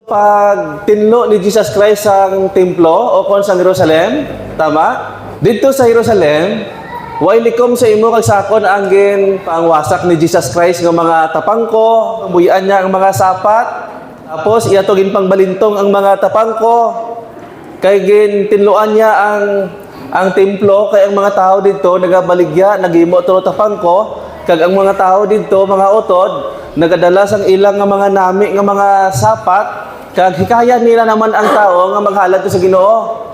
Pag tinlo ni Jesus Christ ang templo o kon sa Jerusalem, tama? Dito sa Jerusalem, way likom sa imo kag sakon ang gin pangwasak ni Jesus Christ ng mga tapangko, buyan niya ang mga sapat, tapos iya to gin pangbalintong ang mga tapangko, kay gin tinluan niya ang templo, kay ang mga tao dito nagabaligya, nagimo to tapangko, kag ang mga tao dito, mga utod, nagadala sang ilang nga mga nami nga mga sapat, kag hikaya nila naman ang tao nga maghalad to sa Ginoo.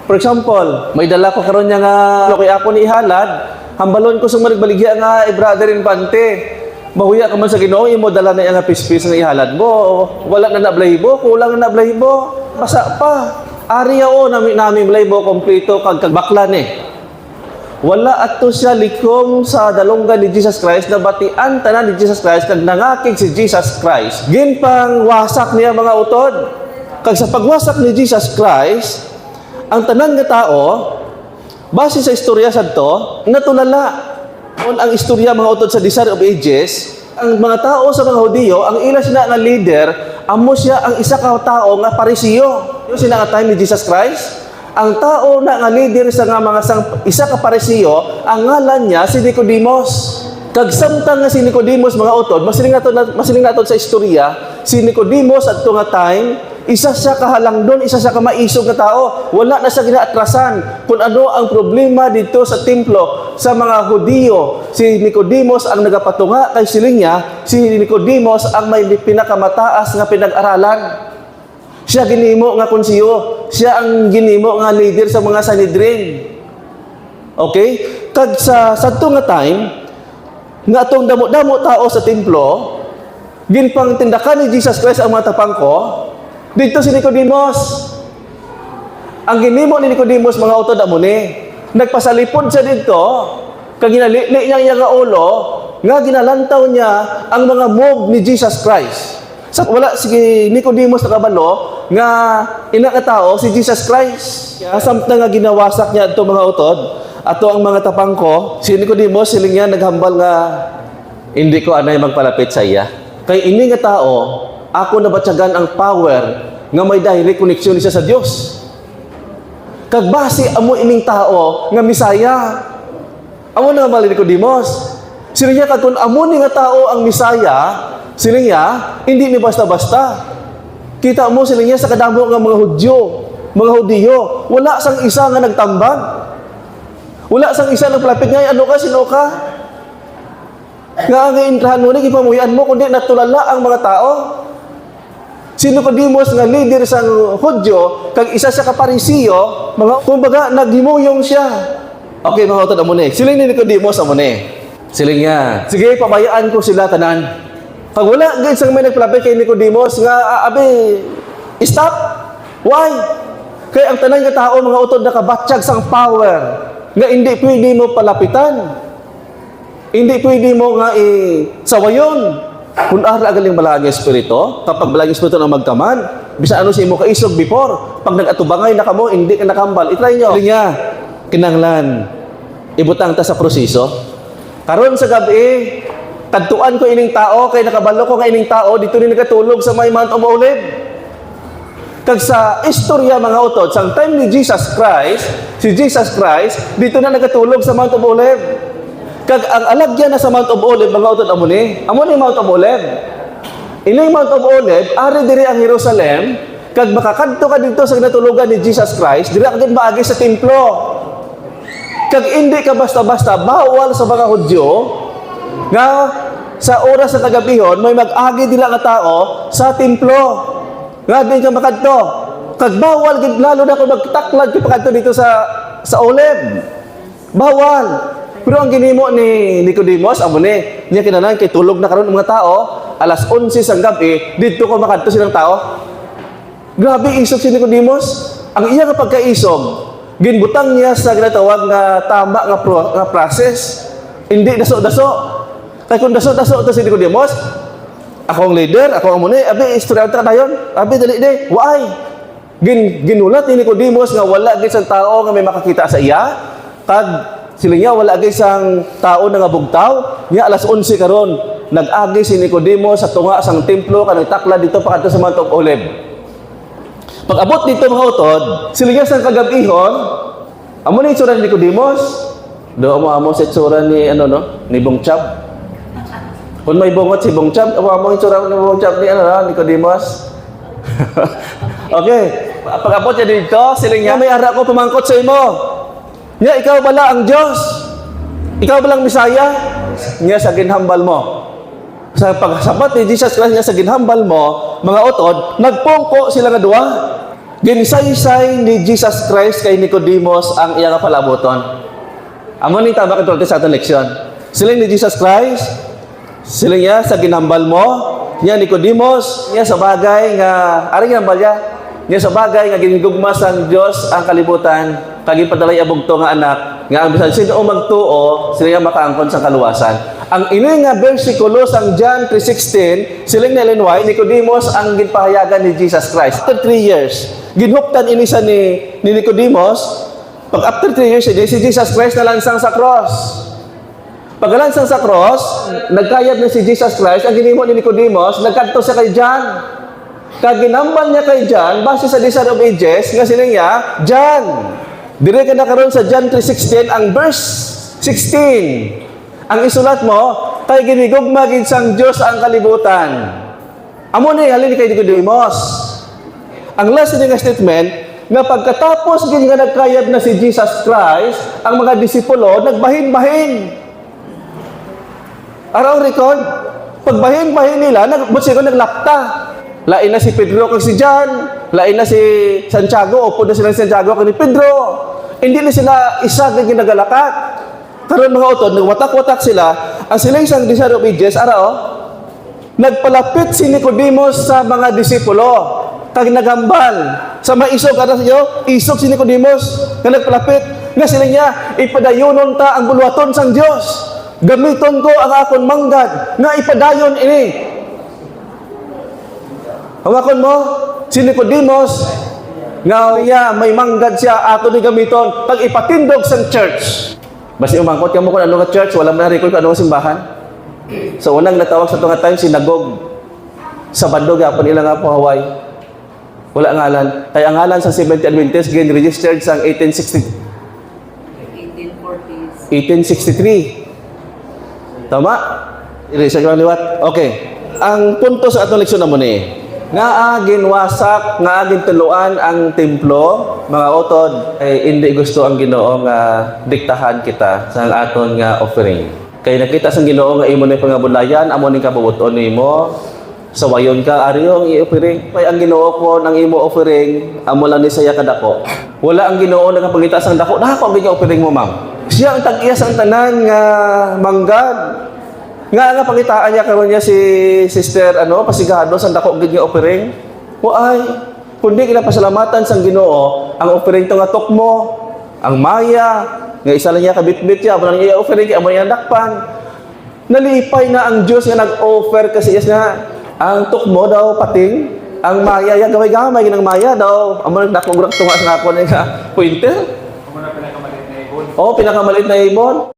For example, may dala ko karon nga kay ako ni ihalad, hambalon ko sa marigbaligya nga brother Infante. Mahuya ka man sa Ginoo, imo dala na nga pispis nga ihalad mo. Wala na nablahibo, kulang na nablahibo. Basa pa. Ariya o nami blahibo kompleto kag bakla ni. Wala ato siya likom sa dalonggan ni Jesus Christ na batian tanan ni Jesus Christ kag nangakig si Jesus Christ. Ginpang wasak niya mga utod. Kag sa pagwasak ni Jesus Christ, ang tanan nga tao base sa istorya sadto natulala. Ang istorya mga utod sa Desire of Ages, ang mga tao sa mga Hudiyo, ang ila sina nga leader, amo siya ang isa ka tao nga Parisiyo. Yung sina nga time ni Jesus Christ. Ang tao na nga leader sa nga mga isa ka Parisiyo, ang ngalan niya si Nicodemos. Kag samtang nga si Nicodemos mga utod, masiling naton sa istorya, si Nicodemos adto nga time, isa siya kahalangdon, isa siya kamaisog nga tao. Wala na siya ginaatrasan kung ano ang problema dito sa templo sa mga Hudiyo. Si Nicodemos ang nagapatunga kay siling niya, si Nicodemos ang may pinakamataas nga pinag-aralan. Siya ginimo nga konsiyo. Siya ang ginimo nga leader sa mga Sanhedrin. Okay? Kag sa sadto nga time, nga atong damo-damo tao sa templo, ginpang tindakan ni Jesus Christ ang mga tapangko, dito si Nicodemos. Ang ginimo ni Nicodemos mga utod amo ni, nagpasalipod siya dito, kag ginalili niya nga ulo, nga ginalantaw niya ang mga move ni Jesus Christ. Sa wala si Nicodemos na kabalo nga ina ka tao si Jesus Christ. Samtang nga ginawasak niya ato mga utod, ato ang mga tapangko, si Nicodemos siling niya naghambal nga hindi ko anay magpalapit sa iya. Kay ini nga tao, ako nabatyagan ang power nga may direct connection siya sa Dios. Kag base amo ining tao nga Misaya. Amo na nga Nicodemos. Siling niya kag kun amo ni nga tao ang Misaya, siling niya, hindi ni basta-basta. Kita mo siling niya sa kadamo nga mga Hudiyo, wala sang isa nga nagtambag. Wala sang isa nagpalapit nga, ano ka, sino ka? Nga ang intrahan mo, ipamuyan mo, kundi natulala ang mga tao. Si Nicodemos nga leader sa Hudyo, kag isa sa kaparisiyo, kumbaga, naghimuyong siya. Okay, mga utod, amo ni. Siling ni Nicodemos, amo ni. Siling niya, sige, pabayaan ko sila tanan. Pag wala, guys, ang may nagpalapit kay Nicodemos, nga, stop. Why? Kaya ang tanan nga tao, mga utod, nakabatsyag sang power, nga hindi pwede mo palapitan. Hindi pwede mo nga sawayon. Kung ara agaling malaging espiritu, kapag malaging espiritu na magkaman, bisa ano si mo kaisog before, pag nag-atubangay na kamo, hindi ka nakambal. I-try nyo. Niya, kinanglan, ibutang ta sa proseso. Karon sa gabi, tagtuan ko ining tao, kay nakabalo ko nga ining tao, dito rin nakatulog sa may Mount of Olive. Kag sa istorya mga utod, sa time ni Jesus Christ, si Jesus Christ, dito na nakatulog sa Mount of Olive. Kag ang alagyan na sa Mount of Olive, mga utod, amo ni Mount of Olive. Ining Mount of Olive, ari diri ang Jerusalem, kag makakadto ka dito sa natulugan ni Jesus Christ, diri ka din maagi sa templo. Kag hindi ka basta-basta, bawal sa mga Hudyo, nga sa oras sa tagabihon, may mag-agi dila nga tao sa templo. Nga din ka makadto. Kag bawal, lalo na kung magtaklad ka pakadto dito sa Olive. Bawal. Pero ang ginimo ni Nicodemos, amo ni, niya kinanan kay tulog na karon mga tao, alas 11 sang gabi, dito ko makadto silang tao. Grabe isog si Nicodemos. Ang iya nga pagkaisog, ginbutang niya sa ginatawag nga tama nga process. Hindi daso-daso. Kaya kung daso-daso ito si Nicodemos, ako ang leader, ako ang muna, istorya ta dayon. Dali di. Why? Ginulat ni Nicodemos nga wala gid sang tao nga may makakita sa iya. Kag sila niya wala gid sang tao nga bugtaw. Nya alas 11 karon, nag-agi si Nicodemos sa tunga sang templo kanang takla dito pa kadto sa Mount of Olive. Pag abot dito mga utod, siligas ng kagabihon, amo ni itsura ni Nicodemus. Do amo sa itsura ni ni Bong Chab. Kung may bungot si Bong Chab, amo itsura ni Bong Chab ni Nicodemus. Okay, pag abot niya dito, siling niya, may ara ko pumangkot sa imo. Nya, ikaw bala ang Diyos. Ikaw balang Misaya. Nya, sa ginhambal mo. Sa pagsabat ni Jesus Christ niya sa ginhambal mo, mga utod, nagpungko sila nga duwa. Ginsaysay ni Jesus Christ kay Nicodemus ang iya nga palaboton. Amo ni tama katulad sa atong leksyon. Siling ni Jesus Christ, siling niya sa ginhambal mo, niya Nicodemus, niya sa bagay nga ari ginhambal niya sa bagay nga ginigugma sang Dios ang kalibutan, kag ipadalay abugto nga anak, nga ang bisan sino magtuo, sila nga makaangkon sa kaluwasan. Ang ini nga bersikulo sang John 3:16, siling na Illinois, Nicodemus ang ginpahayagan ni Jesus Christ. After 3 years, ginhuptan ini sa ni Nicodemus, pag after 3 years, si Jesus Christ nalansang sa cross. Pagkalansang sa cross, nagkayad na si Jesus Christ, ang ginimo ni Nicodemus, nagkadto siya kay John. Kag ginambal niya kay John, base sa Desire of Ages, nga sila niya, John. Dire ka na karon sa John 3:16, ang verse 16. Ang isulat mo, kay ginigugma gid sang Dios ang kalibutan. Amo ni halin kay Nicodemus. Ang last nga statement, nga pagkatapos gid nga nagkayad na si Jesus Christ, ang mga disipulo nagbahin-bahin. Araw record, pagbahin-bahin nila, naglapta. Lain na si Pedro kag si John, lain na si Santiago, upo na sila si Santiago kag ni Pedro. Hindi na sila isa nga ginagalakat. Karon mga utod, nagwatak-watak sila, ang sila isang Desire of Ages, nagpalapit si Nicodemus sa mga disipulo, kag nagambal. Sa maisog, isog si Nicodemus, na nagpalapit, nga sila niya, ipadayunon ta ang bulwaton sang Dios. Gamiton ko ang akon manggad, nga ipadayon ini. Hawakon mo, si Nicodemus, nga may manggad siya, ato ni gamiton, pag ipatindog sa church. Basta umangkot ka mo kung ano nga church, wala mo na-record kung ano nga simbahan. So, unang natawag sa tunga time, sinagog. Sa bandog, yapon nila nga po, Hawaii. Wala ngalan. Kaya ang ngalan sa Seventh Adventist, registered sa 1863. Tama? I-research ko ang liwat. Okay. Ang punto sa atong leksyon na mo ni, nga ginwasak, nga gintuluan ang templo, mga utod, ay hindi gusto ang Ginoo nga diktahan kita sa aton nga offering. Kaya nakita sa Ginoo nga imo ni pangabulayan, amo ning kabubuton nimo, sawayon ka ariyong i-offering. Kay ang Ginoo ko nang imo offering, amo lang ni saya kadako. Wala ang Ginoo nagapangita sang dako, dako ang ginyo offering mo, ma'am. Siya ang tag-iya sang tanan nga manggad. Nga pangitaan niya karon niya si Sister pasigado sa dako gid nga offering. Ay, kundi pasalamatan sang Ginoo ang offering to nga tukmo, ang maya, nga isa lang niya kabitbit siya, amo niya offering amo niya dakpan. Nalipay na ang Dios nga nag-offer kasi nga ang tukmo daw pating, ang maya ya gamay-gamay ginang maya daw, amo nagdako gura tunga sa ako nga pointer. Amo na pinakamalit na ibon. Oh, pinakamalit na ibon.